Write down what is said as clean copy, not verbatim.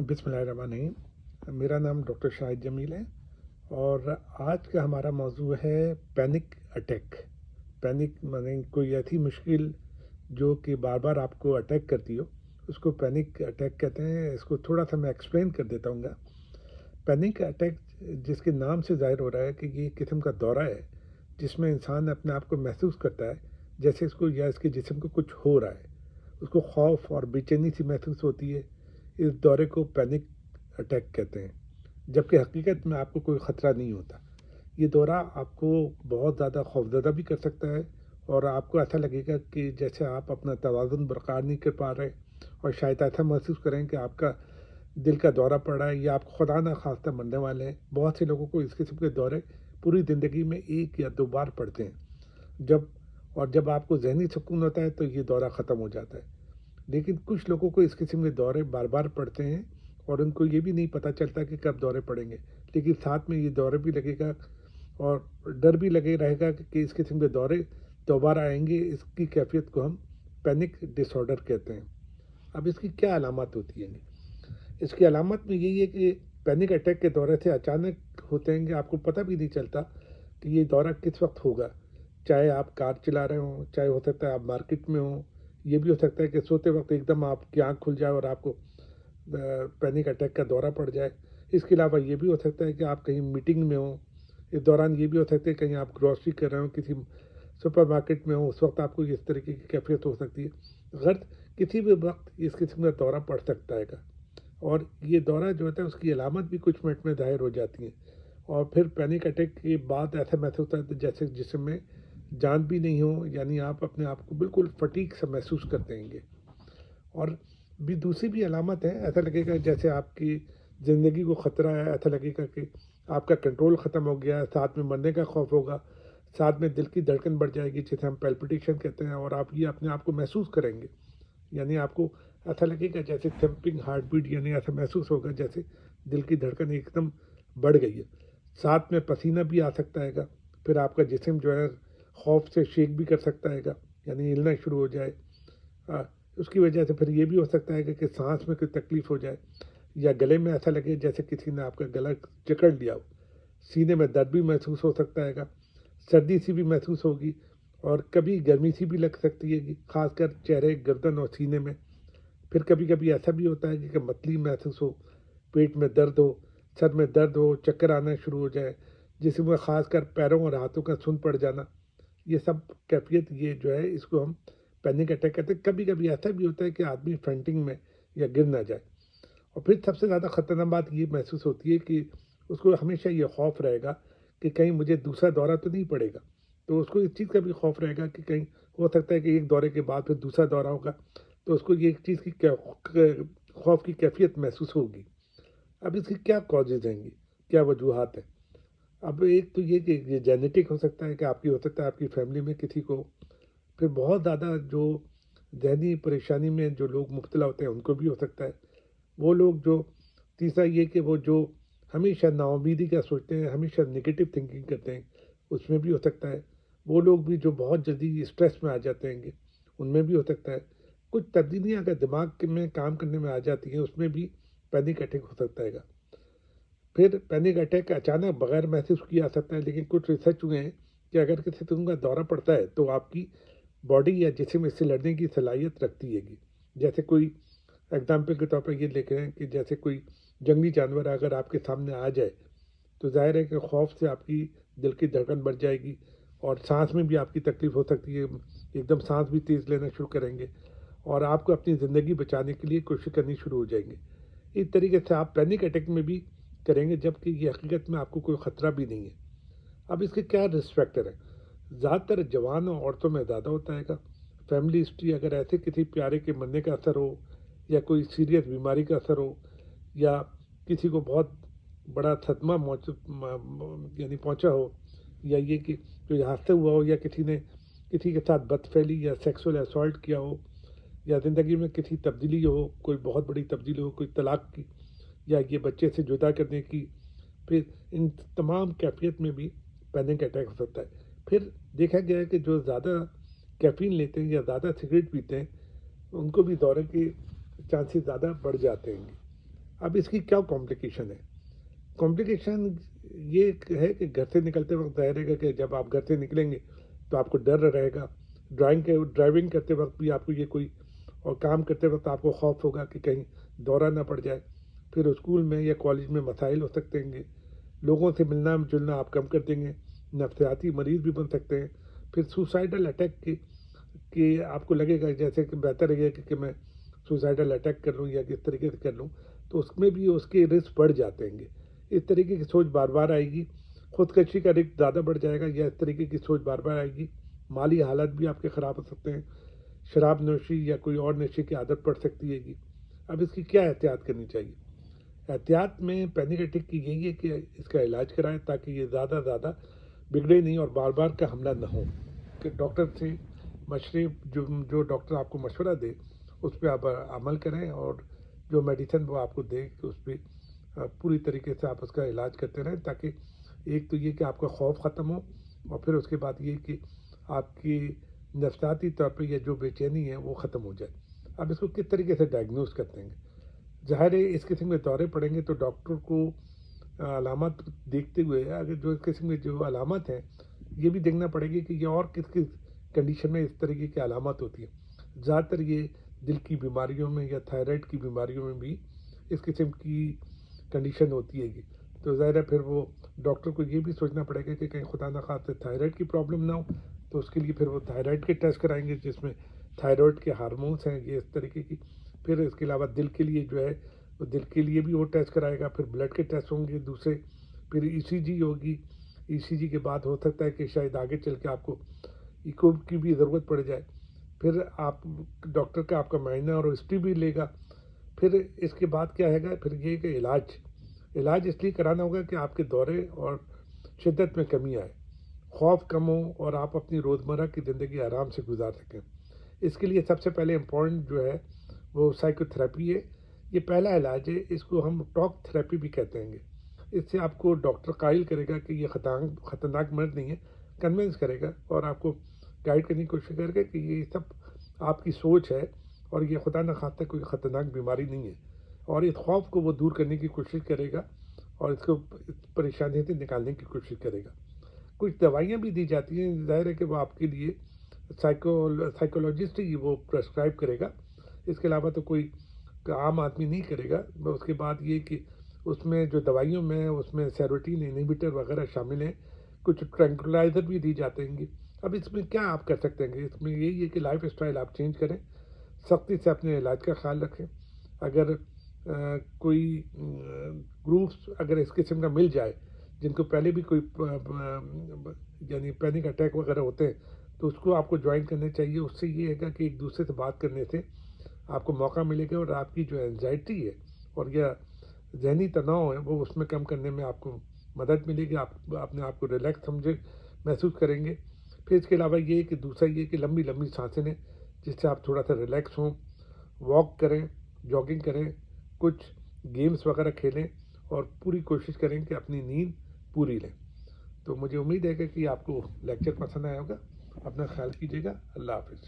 बिस्मिल्लाहिर्रहमानिर्रहीम। मेरा नाम डॉक्टर शाहिद जमील है और आज का हमारा मौजू है पैनिक अटैक। पैनिक माने कोई ऐसी मुश्किल जो कि बार बार आपको अटैक करती हो, उसको पैनिक अटैक कहते हैं। इसको थोड़ा सा मैं एक्सप्लेन कर देता हूँ। पैनिक अटैक जिसके नाम से ज़ाहिर हो रहा है कि ये किस्म का दौरा है जिसमें इंसान अपने आप को महसूस करता है जैसे इसको या इसके जिस्म को कुछ हो रहा है। उसको खौफ और बेचैनी सी महसूस होती है। इस दौरे को पैनिक अटैक कहते हैं, जबकि हकीकत में आपको कोई ख़तरा नहीं होता। ये दौरा आपको बहुत ज़्यादा खौफज़दा भी कर सकता है और आपको ऐसा लगेगा कि जैसे आप अपना तवाज़ुन बरकरार नहीं कर पा रहे, और शायद ऐसा महसूस करें कि आपका दिल का दौरा पड़ रहा है या आप खुदा ना खास्ता मरने वाले हैं। बहुत से लोगों को इस किस्म के दौरे पूरी ज़िंदगी में 1 या 2 बार पड़ते हैं। जब आपको ज़हनी सुकून होता है तो ये दौरा ख़त्म हो जाता है। लेकिन कुछ लोगों को इस किस्म के दौरे बार बार पड़ते हैं और उनको ये भी नहीं पता चलता कि कब दौरे पड़ेंगे, लेकिन साथ में ये दौरे भी लगेगा और डर भी लगे रहेगा कि इस किस्म के दौरे दोबारा आएंगे। इसकी कैफियत को हम पैनिक डिसऑर्डर कहते हैं। अब इसकी क्या अलामत होती हैं? इसकी अलामत में यही है कि पैनिक अटैक के दौरे से अचानक होते हैं कि आपको पता भी नहीं चलता कि ये दौरा किस वक्त होगा। चाहे आप कार चला रहे हों, चाहे हो सकता है आप मार्केट में हों, ये भी हो सकता है कि सोते वक्त एकदम आपकी आँख खुल जाए और आपको पैनिक अटैक का दौरा पड़ जाए। इसके अलावा ये भी हो सकता है कि आप कहीं मीटिंग में हों। इस दौरान ये भी हो सकता है कहीं आप ग्रॉसरी कर रहे हो, किसी सुपरमार्केट में हो, उस वक्त आपको इस तरीके की कैफियत हो सकती है। गर्द किसी भी वक्त इस किस्म का दौरा पड़ सकता है और ये दौरा जो होता है उसकी अलामत भी कुछ मिनट में ज़ाहिर हो जाती हैं। और फिर पैनिक अटैक के बाद ऐसा महसूस होता है जैसे जिस्म में जान भी नहीं हो, यानी आप अपने आप को बिल्कुल फटीग सा महसूस करते हैं। और भी दूसरी भी अलामत है, ऐसा लगेगा जैसे आपकी ज़िंदगी को ख़तरा है, ऐसा लगेगा कि आपका कंट्रोल ख़त्म हो गया है, साथ में मरने का खौफ होगा, साथ में दिल की धड़कन बढ़ जाएगी जिसे हम पैल्पिटेशन कहते हैं, और आप ये अपने आप को महसूस करेंगे। यानी आपको ऐसा लगेगा जैसे थम्पिंग हार्ट बीट, यानी ऐसा महसूस होगा जैसे दिल की धड़कन एकदम बढ़ गई है। साथ में पसीना भी आ सकता है। फिर आपका जिस्म जो है खौफ से शेक भी कर सकता है, यानी हिलना शुरू हो जाए। उसकी वजह से फिर ये भी हो सकता है कि सांस में कोई तकलीफ़ हो जाए या गले में ऐसा लगे जैसे किसी ने आपका गला जकड़ लिया हो। सीने में दर्द भी महसूस हो सकता है, सर्दी सी भी महसूस होगी और कभी गर्मी सी भी लग सकती है कि खासकर चेहरे, गर्दन और सीने में। फिर कभी कभी ऐसा भी होता है कि मतली महसूस हो, पेट में दर्द हो, सर में दर्द हो, चक्कर आना शुरू हो जाए, जिसमें खासकर पैरों और हाथों का सुन पड़ जाना। ये सब कैफियत ये जो है इसको हम पैनिक अटैक कहते हैं। कभी कभी ऐसा भी होता है कि आदमी फेंटिंग में या गिर ना जाए। और फिर सबसे ज़्यादा ख़तरनाक बात ये महसूस होती है कि उसको हमेशा ये खौफ रहेगा कि कहीं मुझे दूसरा दौरा तो नहीं पड़ेगा। तो उसको इस चीज़ का भी खौफ रहेगा कि कहीं हो सकता है कि एक दौरे के बाद फिर दूसरा दौरा होगा, तो उसको ये एक चीज़ की खौफ की कैफियत महसूस होगी। अब इसकी क्या कॉजेज़ हैं, क्या वजूहत हैं? अब एक तो ये कि ये जेनेटिक हो सकता है कि आपकी हो सकता है आपकी फैमिली में किसी को। फिर बहुत ज़्यादा जो ज़हनी परेशानी में जो लोग मुब्तला होते हैं उनको भी हो सकता है। वो लोग जो तीसरा ये कि वो जो हमेशा नाउम्मीदी का सोचते हैं, हमेशा नेगेटिव थिंकिंग करते हैं, उसमें भी हो सकता है। वो लोग भी जो बहुत जल्दी स्ट्रेस में आ जाते हैं, उनमें भी हो सकता है। कुछ तब्दीलियाँ अगर दिमाग में काम करने में आ जाती हैं, उसमें भी पैनिक अटैक हो सकता है। फिर पैनिक अटैक अचानक बगैर महसूस किया जा सकता है, लेकिन कुछ रिसर्च हुए हैं कि अगर किसी किस्म का दौरा पड़ता है तो आपकी बॉडी या जिस्म इससे लड़ने की सलाहियत रखती है। जैसे कोई एग्जाम्पल के तौर पर ये लिख रहे हैं कि जैसे कोई जंगली जानवर अगर आपके सामने आ जाए तो ज़ाहिर है कि खौफ से आपकी दिल की धड़कन बढ़ जाएगी और सांस में भी आपकी तकलीफ़ हो सकती है। एकदम सांस भी तेज़ लेना शुरू करेंगे और आपको अपनी ज़िंदगी बचाने के लिए कोशिश करनी शुरू हो जाएंगे। इस तरीके से आप पैनिक अटैक में भी करेंगे, जबकि ये हकीकत में आपको कोई ख़तरा भी नहीं है। अब इसके क्या रिस्क फैक्टर है? ज़्यादातर जवान और औरतों में ज़्यादा होता है। फैमिली हिस्ट्री अगर ऐसे किसी प्यारे के मरने का असर हो, या कोई सीरियस बीमारी का असर हो, या किसी को बहुत बड़ा सदमा यानी पहुंचा हो, या ये कि जो हादसा हुआ हो, या किसी ने किसी के साथ बदफैली या सेक्सुअल असॉल्ट किया हो, या ज़िंदगी में किसी तब्दीली हो, कोई बहुत बड़ी तब्दीली हो, कोई तलाक की, या ये बच्चे से जुदा करने की। फिर इन तमाम कैफियत में भी पैनिक अटैक हो सकता है। फिर देखा गया है कि जो ज़्यादा कैफ़ीन लेते हैं या ज़्यादा सिगरेट पीते हैं, उनको भी दौरे के चांसेस ज़्यादा बढ़ जाते हैं। اب اس کی کیا کمپلیکیشن ہے؟ کمپلیکیشن یہ ہے کہ گھر سے نکلتے وقت ظاہر ہے کہ جب آپ گھر سے نکلیں گے تو آپ کو ڈر رہے گا، ڈرائیونگ کرتے وقت بھی آپ کو یہ کوئی، اور کام کرتے وقت آپ کو خوف ہوگا کہ کہیں دورہ نہ پڑ جائے، پھر اسکول میں یا کالج میں مسائل ہو سکتے ہیں، لوگوں سے ملنا جلنا آپ کم کر دیں گے، نفسیاتی مریض بھی بن سکتے ہیں، پھر سوسائڈل اٹیک کہ آپ کو لگے گا جیسے کہ بہتر ہے کہ میں سوسائڈل اٹیک کر لوں یا کس طریقے سے کر لوں، تو اس میں بھی اس کے رسک بڑھ جاتے ہیں۔ اس طریقے کی سوچ بار بار آئے گی، خودکشی کا رسک زیادہ بڑھ جائے گا، یا اس طریقے کی سوچ بار بار آئے گی، مالی حالات بھی آپ کے خراب ہو سکتے ہیں، شراب نوشی یا کوئی اور نشے کی عادت پڑ سکتی ہے گی۔ اب اس کی کیا احتیاط کرنی چاہیے؟ احتیاط میں پینک اٹیک کی یہی ہے کہ اس کا علاج کرائیں تاکہ یہ زیادہ بگڑے نہیں اور بار بار کا حملہ نہ ہو، کہ ڈاکٹر سے مشورے، جو ڈاکٹر آپ کو مشورہ دے اس پہ آپ عمل کریں، اور جو میڈیسن وہ آپ کو دے کہ اس پہ پوری طریقے سے آپ اس کا علاج کرتے رہیں، تاکہ ایک تو یہ کہ آپ کا خوف ختم ہو، اور پھر اس کے بعد یہ کہ آپ کی نفسیاتی طور پہ یہ جو بے چینی ہے وہ ختم ہو جائے۔ اب اس کو کس طریقے سے ڈائگنوز کرتے ہیں؟ ظاہر ہے اس قسم کے دورے پڑیں گے تو ڈاکٹر کو علامات دیکھتے ہوئے، اگر جو اس قسم کے جو علامات ہیں یہ بھی دیکھنا پڑے گی کہ یہ اور کس کنڈیشن میں اس طریقے کی علامات ہوتی ہیں۔ زیادہ تر یہ دل کی بیماریوں میں یا تھائرائڈ کی بیماریوں میں بھی اس قسم کی کنڈیشن ہوتی ہے گی، تو ظاہر ہے پھر وہ ڈاکٹر کو یہ بھی سوچنا پڑے گا کہ کہیں خدا نخواستہ تھائرائڈ کی پرابلم نہ ہو، تو اس کے لیے پھر وہ تھائرائڈ کے ٹیسٹ کرائیں گے جس میں تھائرائڈ کے ہارمونس ہیں یہ اس طریقے کی۔ پھر اس کے علاوہ دل کے لیے جو ہے وہ دل کے لیے بھی وہ ٹیسٹ کرائے گا، پھر بلڈ کے ٹیسٹ ہوں گے دوسرے، پھر ای سی جی ہوگی، ای سی جی کے بعد ہو سکتا ہے کہ شاید آگے چل کے آپ کو ایکو کی بھی ضرورت پڑ جائے، پھر آپ ڈاکٹر کا آپ کا معائنہ اور ہسٹری بھی لے گا۔ پھر اس کے بعد کیا ہے گا، پھر یہ کہ علاج اس لیے کرانا ہوگا کہ آپ کے دورے اور شدت میں کمی آئے، خوف کم ہو، اور آپ اپنی روزمرہ کی زندگی آرام سے گزار سکیں۔ اس کے لیے سب سے پہلے امپورٹنٹ جو ہے وہ سائیکو تھراپی ہے، یہ پہلا علاج ہے، اس کو ہم ٹاک تھراپی بھی کہتے ہیں۔ اس سے آپ کو ڈاکٹر قائل کرے گا کہ یہ خطرناک مرض نہیں ہے، کنونس کرے گا اور آپ کو گائیڈ کرنے کی کوشش کرے گا کہ یہ سب آپ کی سوچ ہے اور یہ خدا نخواستہ کوئی خطرناک بیماری نہیں ہے، اور اس خوف کو وہ دور کرنے کی کوشش کرے گا اور اس کو پریشانی سے نکالنے کی کوشش کرے گا۔ کچھ دوائیاں بھی دی جاتی ہیں، ظاہر ہے کہ وہ آپ کے لیے سائیکولوجسٹ ہی وہ پرسکرائب کرے گا، اس کے علاوہ تو کوئی عام آدمی نہیں کرے گا۔ اس کے بعد یہ کہ اس میں جو دوائیوں میں اس میں سیروٹین انہیبیٹر وغیرہ شامل ہیں، کچھ ٹرینکولائزر بھی دی جاتے ہیں گے۔ اب اس میں کیا آپ کر سکتے ہیں؟ اس میں یہی ہے کہ لائف اسٹائل آپ چینج کریں، سختی سے اپنے علاج کا خیال رکھیں۔ اگر کوئی گروپس اگر اس قسم کا مل جائے جن کو پہلے بھی کوئی یعنی پینک اٹیک وغیرہ ہوتے ہیں، تو اس کو آپ کو جوائن کرنا چاہیے۔ اس سے یہ ہے گا کہ ایک دوسرے سے بات کرنے سے آپ کو موقع ملے گا، اور آپ کی جو اینزائٹی ہے اور یا ذہنی تناؤ ہے وہ اس میں کم کرنے میں آپ کو مدد ملے گی، آپ اپنے آپ کو ریلیکس محسوس کریں گے۔ پھر اس کے علاوہ یہ کہ دوسرا یہ کہ لمبی سانسیں لیں جس سے آپ تھوڑا سا ریلیکس ہوں، واک کریں، جاگنگ کریں، کچھ گیمز وغیرہ کھیلیں، اور پوری کوشش کریں کہ اپنی نیند پوری لیں۔ تو مجھے امید ہے کہ آپ کو لیکچر پسند آیا ہوگا، اپنا خیال کیجیے گا۔ اللہ حافظ۔